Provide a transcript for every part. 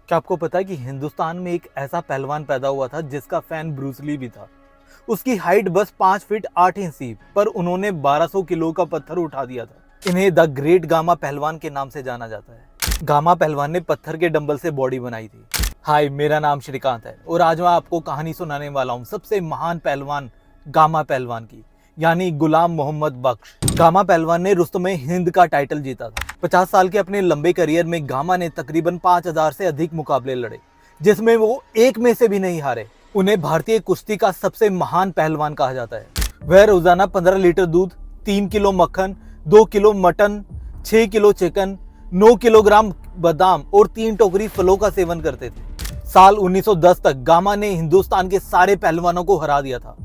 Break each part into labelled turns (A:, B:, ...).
A: क्या आपको पता है कि हिंदुस्तान में एक ऐसा पहलवान पैदा हुआ था जिसका फैन ब्रूस ली भी था। उसकी हाइट बस 5 फीट 8 इंच थी, पर उन्होंने 1200 किलो का पत्थर उठा दिया था। इन्हें द ग्रेट गामा पहलवान के नाम से जाना जाता है। गामा पहलवान ने पत्थर के डंबल से बॉडी बनाई थी। हाय, मेरा नाम श्रीकांत है और आज मैं आपको कहानी सुनाने वाला हूँ सबसे महान पहलवान गामा पहलवान की, यानी गुलाम मोहम्मद बख्श। गामा पहलवान ने रुस्तमे हिंद का टाइटल जीता था। 50 साल के अपने लंबे करियर में गामा ने तकरीबन 5000 से अधिक मुकाबले लड़े, जिसमें वो एक में से भी नहीं हारे। उन्हें भारतीय कुश्ती का सबसे महान पहलवान कहा जाता है। वह रोजाना 15 लीटर दूध, 3 किलो मक्खन, 2 kilo mutton, 6 kilo chicken, 9 kilogram बादाम और 3 टोकरी फलों का सेवन करते थे। साल 1910 तक गामा ने हिंदुस्तान के सारे पहलवानों को हरा दिया था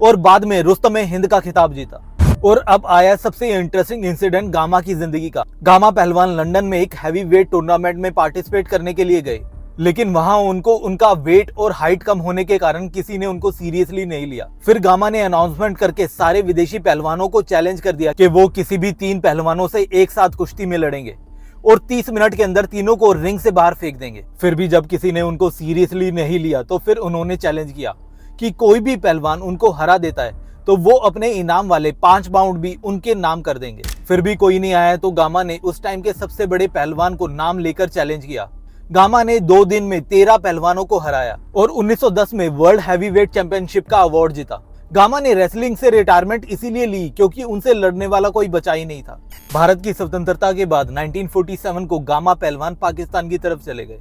A: और बाद में रुस्तमे हिंद का खिताब जीता। और अब आया सबसे इंटरेस्टिंग इंसिडेंट गामा की जिंदगी का। गामा पहलवान लंदन में एक हैवी वेट टूर्नामेंट में पार्टिसिपेट करने के लिए गए, लेकिन वहां उनको उनका वेट और हाइट कम होने के कारण किसी ने उनको सीरियसली नहीं लिया। फिर गामा ने अनाउंसमेंट करके सारे विदेशी पहलवानों को चैलेंज कर दिया कि वो किसी भी 3 पहलवानों से एक साथ कुश्ती में लड़ेंगे और 30 मिनट के अंदर तीनों को रिंग से बाहर फेंक देंगे। फिर भी जब किसी ने उनको सीरियसली नहीं लिया तो फिर उन्होंने चैलेंज किया कि कोई भी पहलवान उनको हरा देता है तो वो अपने इनाम वाले 5 पाउंड भी उनके नाम कर देंगे। फिर भी कोई नहीं आया तो गामा ने उस टाइम के सबसे बड़े पहलवान को नाम लेकर चैलेंज किया। गामा ने 2 दिन में 13 पहलवानों को हराया और 1910 में वर्ल्ड हैवीवेट चैंपियनशिप का अवार्ड जीता। गामा ने रेसलिंग से रिटायरमेंट इसीलिए ली क्योंकि उनसे लड़ने वाला कोई बचा ही नहीं था। भारत की स्वतंत्रता के बाद 1947 को गामा पहलवान पाकिस्तान की तरफ चले गए।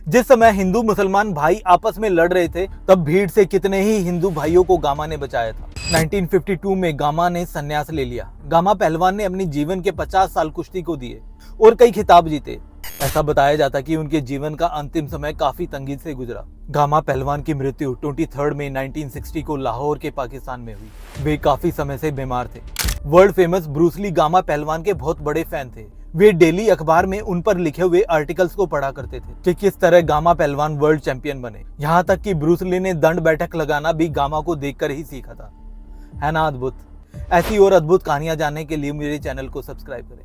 A: जिस समय हिंदू मुसलमान भाई आपस में लड़ रहे थे, तब भीड़ से कितने ही हिंदू भाइयों को गामा ने बचाया था। 1952 में गामा ने संन्यास ले लिया। गामा पहलवान ने अपने जीवन के 50 साल कुश्ती को दिए और कई खिताब जीते। ऐसा बताया जाता कि उनके जीवन का अंतिम समय काफी तंगी से गुजरा। गामा पहलवान की मृत्यु 23 मई 1960 को लाहौर के पाकिस्तान में हुई। वे काफी समय से बीमार थे। World famous Bruce Lee Gama पहलवान के बहुत बड़े फैन थे। वे डेली अखबार में उन पर लिखे हुए आर्टिकल्स को पढ़ा करते थे कि किस तरह गामा पहलवान वर्ल्ड चैंपियन बने। यहाँ तक कि ब्रूस ली ने दंड बैठक लगाना भी गामा को देखकर ही सीखा था। है ना अद्भुत? ऐसी और अद्भुत कहानियां जानने के लिए मेरे चैनल को सब्सक्राइब करें।